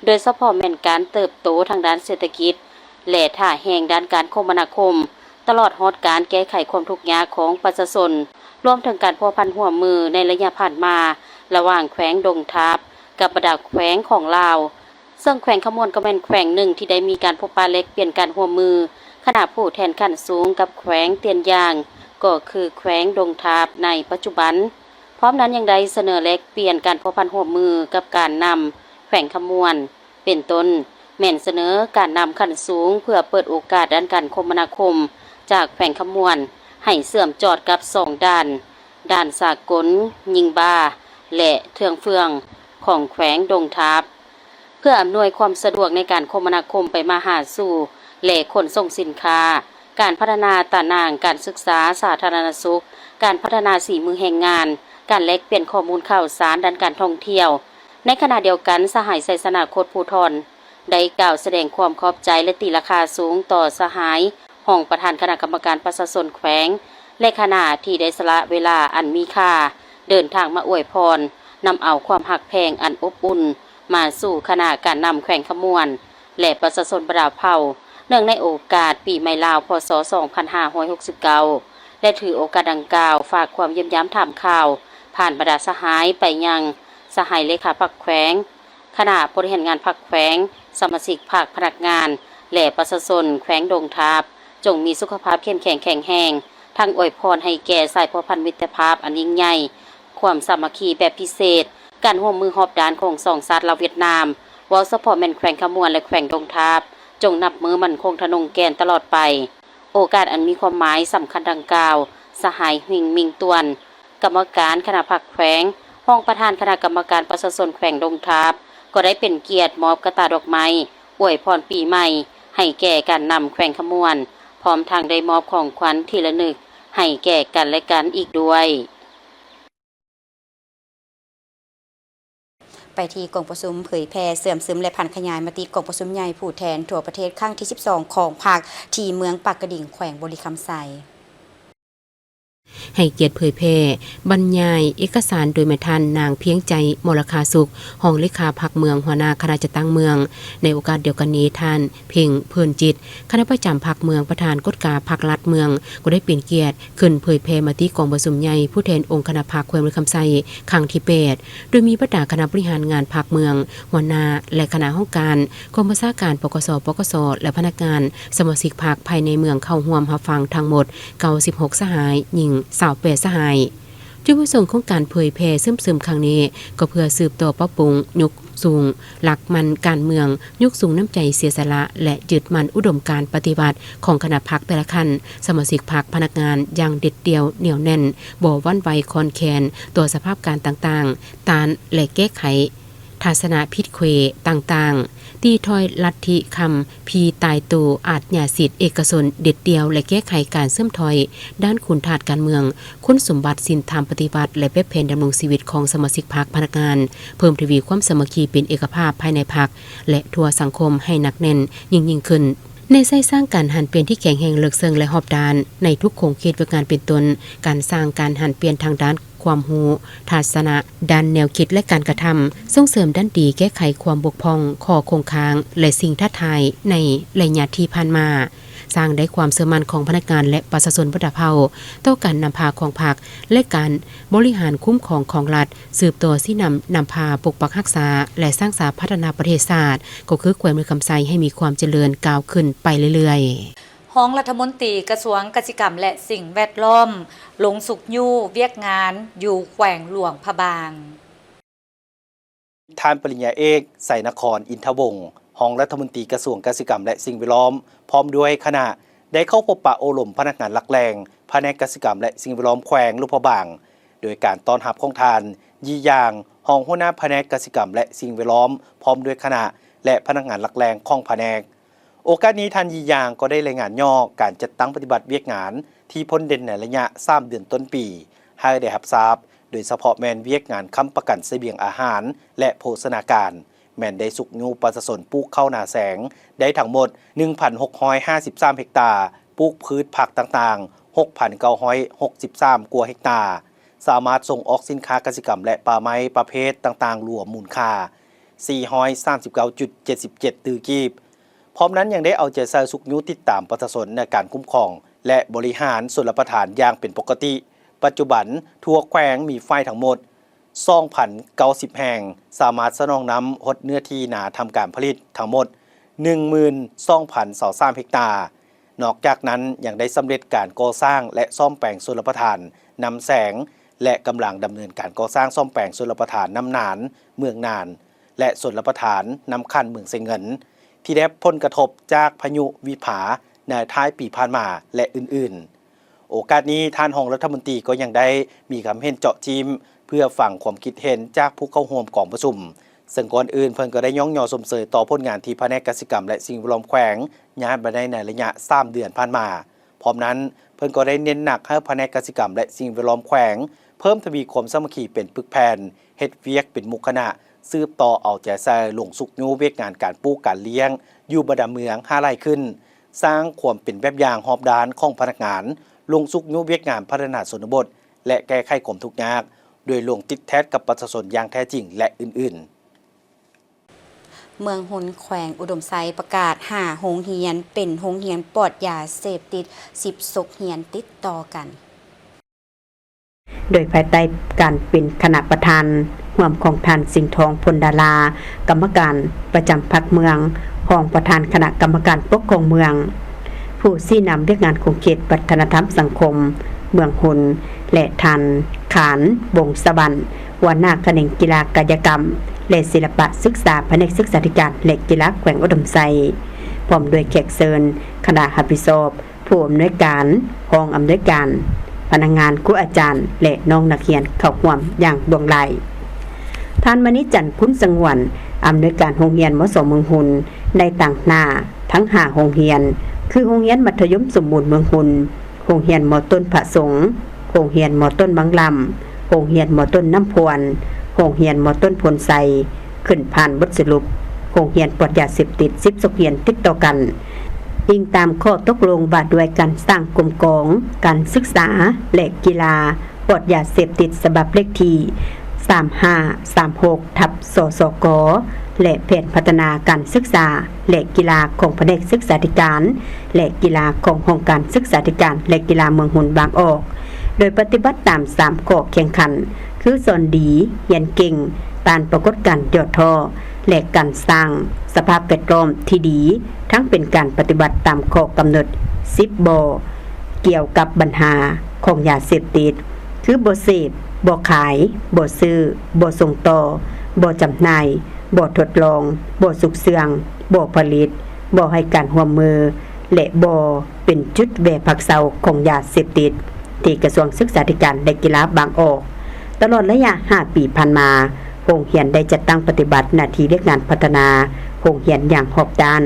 โดยเฉพาะแม่นการเติบโตทางด้านเศรษฐกิจและท่าแห่งด้านการคมนาคมตลอดฮอดการแก้ไขความทุกข์ยากของประชาชนรวมถึงการพัวพันร่วมมือในระยะผ่านมาระหว่างแขวงดงทาบกับบรรดาแขวงของลาวซึ่งแขวงขมวนก็เป็นแขวงหนึ่งที่ได้มีการพบปะแลกเปลี่ยนการร่วมมือขณะผู้แทนขั้นสูงกับแขวงเตียนยางก็คือแขวงดงทาบในปัจจุบันพร้อมนั้นยังได้เสนอแลกเปลี่ยนการพบพันร่วมมือกับการนำแขวงขมวนเป็นต้นแม่นเสนอการนำขั้นสูงเพื่อเปิดโอกาสด้านการคมนาคมจากแขวงขมวนให้เสื่อมจอดกับ2ด้านสากลยิงบาและเทืองเฟืองของแขวงดงทาบเพื่ออำนวยความสะดวกในการคมนาคมไปมาหาสู่และขนส่งสินค้าการพัฒนาตานางการศึกษาสาธารณสุขการพัฒนาสีมือแห่งงานการแลกเปลี่ยนข้อมูลข่าวสารด้านการท่องเที่ยวในขณะเดียวกันสหายไสสนาคตภูธรได้กล่าวแสดงความขอบใจและตีราคาสูงต่อสหายห้องประธานคณะกรรมการประชาชนแขวงและคณะที่ได้สละเวลาอันมีค่าเดินทางมาอวยพรนำเอาความหักแพงอันอบอุ่นมาสู่คณะการนำแขวงขมวนและประชาชนบรรดาเผ่าเนื่องในโอกาสปีใหม่ลาวพศ 2569และถือโอกาสดังกล่าวฝากความเยี่ยมย้ำถามข่าวผ่านบรรดาสหายไปยังสหายเลขาพรรคแขวงคณะบริหารงานพรรคแขวงสมาชิกภาคพนักงานและประชาชนแขวงดงทาบจงมีสุขภาพเข้มแข็งแข็งแรงทั้งอวยพรให้แก่สายพัวพันมิตรภาพอันยิ่งใหญ่ความสามัคคีแบบพิเศษการร่วมมือหอบดานของสองชาติลาวเวียดนามวอลสปอร์ตแมนแขวงขมวนและแขวงดงทาบจงนับมือมันคงทนงแกนตลอดไปโอกาสอันมีความหมายสำคัญดังกล่าวสหายหิงมิงตวนกรรมการคณะพรรคแขวงห้องประธานคณะกรรมการประชาชนแขวงดงทาบก็ได้เป็นเกียรติมอบกระตาดอกไม้อวยพรปีใหม่ให้แก่การนำแขวงขมวนพร้อมทางได้มอบของขวัญทีละนึกให้แก่กันและกันอีกด้วยไปที่กองประชุมเผยแพร่เสื่อมซึมและพันขยายมติกองประชุมใหญ่ผู้แทนทั่วประเทศครั้งที่ 12 ของภาคที่เมืองปากกระดิ่งแขวงบริคำไซให้เกียรติเผยแพร่บรรยายเอกสารโดยแม่ท่านนางเพียงใจมลคาสุขห้องเลขาพรรคเมืองหัวหน้าคณะจัดตั้งเมืองในโอกาสเดียวกันนี้ท่านเพ่งเพิ่นจิตคณะประจำพรรคเมืองประธานกฎกาพรรคลัดเมืองก็ได้เป็นเกียรติขึ้นเผยแพร่มติกองประชุมใหญ่ผู้แทนองค์คณะพรรคแขวงบริคำไซครั้งที่8โดยมีบรรดาคณะบริหารงานพรรคเมืองหัวหน้าและคณะห้องการกองบัญชาการปกส.ปกส.และพนักงานสมาชิกพรรคภายในเมืองเข้าร่วมรับฟังทั้งหมด96สหายหญิง28สหายจุดประสงค์ของการเผยแพร่ซึมครั้งนี้ก็เพื่อสืบต่อปรับปรุงยกสูงหลักมันการเมืองยกสูงน้ำใจเสียสละและยึดมั่นอุดมการปฏิบัติของคณะพรรคแต่ละขั้นสมาชิกพรรคพนักงานอย่างเด็ดเดี่ยวเหนียวแน่นบ่หวั่นไหวคลอนแคลนต่อสภาพการต่างๆต้านและแก้ไขทัศนะผิดเขวต่างๆตีถ้อยลัทธิคำพีตายตูอาจญาสิทธิเอกชนเด็ดเดียวและแก้ไขการเสื่อมถอยด้านคุณทาสการเมืองคุณสมบัติศีลธรรมปฏิบัติและแบบแผนดำรงชีวิตของสมาชิกพรรคพนักงานเพิ่มทวีความสามัคคีเป็นเอกภาพภายในพรรคและทั่วสังคมให้หนักแน่นยิ่งขึ้นในใส่สร้างการหันเปลี่ยนที่แข็งแรงเลิกเซิงและหอบดานในทุกโครงเขตประการเป็นต้นการสร้างการหันเปลี่ยนทางด้านความรู้ทัศนะด้านแนวคิดและการกระทำส่งเสริมด้านดีแก้ไขความบกพร่องข้อคงค้างและสิ่งท้าทายในระยะที่ผ่านมาสร้างได้ความเชื่อมั่นของพนักงานและประชาชนประดับเผ่าต่อการนำพาของพรรคและการบริหารคุ้มครองของรัฐสืบต่อที่นำพาปกปักรักษาและสร้างสรรค์พัฒนาประเทศชาติก็คือแขวงบริคำไซให้มีความเจริญก้าวขึ้นไปเรื่อยๆห้องรัฐมนตรีกระทรวงเกษตรกรรมและสิ่งแวดล้อมลงสุกยู่เวียกงานอยู่แขวงหลวงพะบางท่านปริญญาเอกไสนครอินทวงศ์ห้องรัฐมนตรีกระทรวงเกษตรกรรมและสิ่งแวดล้อมพร้อมด้วยคณะได้เข้าพบปะโอลมพนักงานหลักแรงแผนกเกษตรกรรมและสิ่งแวดล้อมแขวงหลวงพะบางโดยการต้อนรับของทานยี่ยางห้องหัวหน้าแผนกเกษตรกรรมและสิ่งแวดล้อมพร้อมด้วยคณะและพนักงานหลักแรงของแผนกโอกาสนี้ท่านยี่ยางก็ได้รายงานย่อการจัดตั้งปฏิบัติเวียกงานที่พ้นเด่นในระยะ3เดือนต้นปีให้ได้รับทราบโดยเฉพาะแมนเวียกงานค้ำประกันเสบียงอาหารและโภชนาการ แม่นได้สุกยูประชาชนปลูกข้าวนาแสงได้ทั้งหมด 1,653 เฮกตาร์ปลูกพืชผักต่างๆ 6,963 กว่าเฮกตาร์สามารถส่งออกสินค้าเกษตรกรรมและป่าไม้ประเภทต่างๆรวมมูลค่า 439.77 ตือกีบพร้อมนั้นยังได้เอาใจใส่สุกยูติดตามประชาชนในการคุ้มครองและบริหารชลประทานอย่างเป็นปกติปัจจุบันทั่วแขวงมีไฟทั้งหมด 2,090 แห่งสามารถสนองน้ำหดเนื้อที่นาทำการผลิตทั้งหมด 12,023 เฮกตาร์นอกจากนั้นยังได้สำเร็จการก่อสร้างและซ่อมแปลงชลประทานนำแสงและกำลังดำเนินการก่อสร้างซ่อมแปลงชลประทานน้ำนานเมืองนานและชลประทานน้ำคันเมืองเซงเงินที่ได้ผลกระทบจากพายุวิภาในท้ายปีผ่านมาและอื่นๆโอกาสนี้ท่านรองรัฐมนตรีก็ยังได้มีคำเห็นเจาะจิ้มเพื่อฟังความคิดเห็นจากผู้เข้าร่วมกองประชุมซึ่งก่อนอื่นเพิ่นก็ได้ย่องยอสมเสยต่อผลงานที่แผนกกสิกรรมและสิ่งแวดล้อมแขวงงานมาได้ในระยะ3 เดือนผ่านมาพร้อมนั้นเพิ่นก็ได้เน้นหนักให้แผนกกสิกรรมและสิ่งแวดล้อมแขวงเพิ่มทวีความสามัคคีเป็นปึกแผ่นเฮ็ดเวียกเป็นหมู่คณะสืบต่อเอาใจใส่ลงสุกยูเวียกงานการปลูกการเลี้ยงอยู่บดาเมือง5 ไร่ขึ้นสร้างความเป็นแบบอย่างหอบด้านของพนักงานลงสุกยูเวียกงานพัฒนาชนบทและแก้ไขความทุกข์ยากโดยลงติดแท้กับประชาชนอย่างแท้จริงและอื่นๆเมืองหุนแขวงอุดมไซประกาศ5โรงเรียนเป็นโรงเรียนปลอดยาเสพติด10 โรงเรียนติดต่อกันโดยภายใต้การเป็นคณะประธานร่วมของท่านสิงห์ทองพลดารากรรมการประจำพรรคเมืองรองประธานคณะกรรมการปกครองเมืองผู้ชี้นำเรื่องงานของเขตวัฒนธรรมสังคมเมืองหุนและท่านขานวงศ์สะบันหัวหน้าแขนงกีฬากายกรรมและศิลปะศึกษาแผนกศึกษาธิการและกีฬาแขวงอุดมไซพร้อมด้วยแขกเชิญคณะรับผิดชอบผู้อำนวยการรองอำนวยการพนักงานครูอาจารย์และน้องนักเรียนเข้าร่วมอย่างดวงไหลท่านมณิจันทร์คุณสงวนอำนวยการโรงเรียนมสเมืองหุนในต่างหน้าทั้ง5โรงเรียนคือโรงเรียนมัธยมสมบูรณ์เมืองหุนโรงเรียนม.ต้นพระสงฆ์โรงเรียนม.ต้นบางลำโรงเรียนม.ต้นน้ำพวนโรงเรียนม.ต้นพลไซขึ้นผ่านบทสรุปโรงเรียนปลอดยาเสพติด10 โรงเรียนติดต่อกันอิงตามข้อตกลงว่าด้วยการสร้างกลุ่มกองการศึกษาและกีฬาปลอดยาเสพติดฉบับเลขที่3536/สสกและแผนพัฒนาการศึกษาและกีฬาของแผนกศึกษาธิการและกีฬาขององค์การศึกษาธิการและกีฬาเมืองหุนบางออกโดยปฏิบัติตาม3ข้อแข่งขันคือสอนดีเรียนเก่งการปรากฏการยอดทอและการสร้างสภาพแวดล้อมที่ดีทั้งเป็นการปฏิบัติตามข้อกำหนด10 บเกี่ยวกับปัญหาของยาเสพติดคือบ่เสพบ่ขายบ่ซื้อบ่ส่งต่อบ่จำหน่ายบ่ทดลองบ่สุกเสืองบ่ผลิตบ่ให้การร่วมมือและบ่เป็นจุดแวะพักเซาของยาเสพติดที่กระทรวงศึกษาธิการและกีฬาบางออกตลอดระยะ5 ปีผ่านมาโรงเรียนได้จัดตั้งปฏิบัติหน้าที่เรียกงานพัฒนาโรงเรียนอย่างรอบด้าน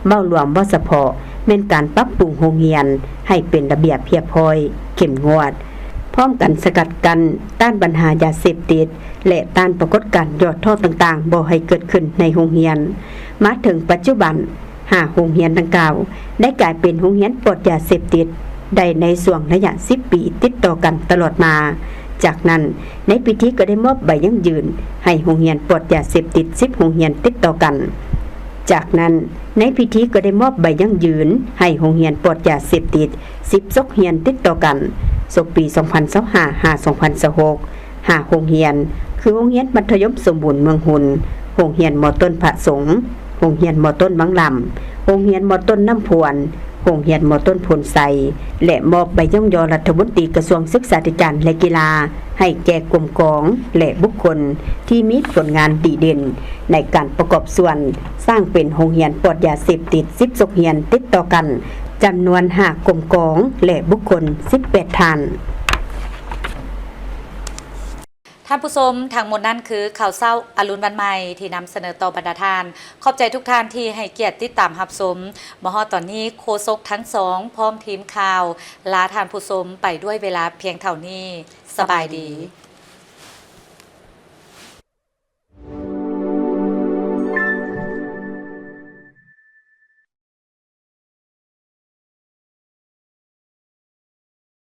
เบ้ารวมว่าเฉพาะแม่นการปรับปรุงโรงเรียนให้เป็นระเบียบเพียบพร้อยเข้มงวดพร้อมกันสกัดกันต้านปัญหายาเสพติดและต้านปรากฏการณ์ยอดท่อต่างๆบ่ให้เกิดขึ้นในโรงเรียนมาถึงปัจจุบัน5โรงเรียนดังกล่าวได้กลายเป็นโรงเรียนปลอดยาเสพติดได้ในช่วงระยะ10 ปีติดต่อกันตลอดมาจากนั้นในปีที่ก็ได้มอบใบยั่งยืนให้โรงเรียนปลอดยาเสพติด10 โรงเรียนติดต่อกันจากนั้นในพิธีก็ได้มอบใบยั่งยืนให้โรงเรียนปลอดยาเสพติด10 โรงเรียนติดต่อกันศกปี2025-2026 5โรงเรียนคือโรงเรียนมัธยมสมบูรณ์เมืองหุนโรงเรียนม.ต้นพระสงฆ์โรงเรียนม.ต้นบางลำโรงเรียนม.ต้นน้ำพวนโรงเรียนม.ต้นพลไซและมอบใบย่องยอรัฐมนตรีกระทรวงศึกษาธิการและกีฬาให้แก่กลุ่มกองและบุคคลที่มีผลงานดีเด่นในการประกอบส่วนสร้างเป็นโรงเรียนปลอดยาเสพติด10 โรงเรียนติดต่อกันจำนวน5 กลุ่มกองและบุคคล18 ท่าน ท่านผู้ชมทั้งหมดนั้นคือข่าวเศร้าอรุณวันใหม่ที่นำเสนอต่อบรรดาทานขอบใจทุกท่านที่ให้เกียรติติดตามรับชมมฮตอนนี้โฆษกทั้งสองพร้อมทีมข่าวลาท่านผู้ชมไปด้วยเวลาเพียงเท่านี้สบายดี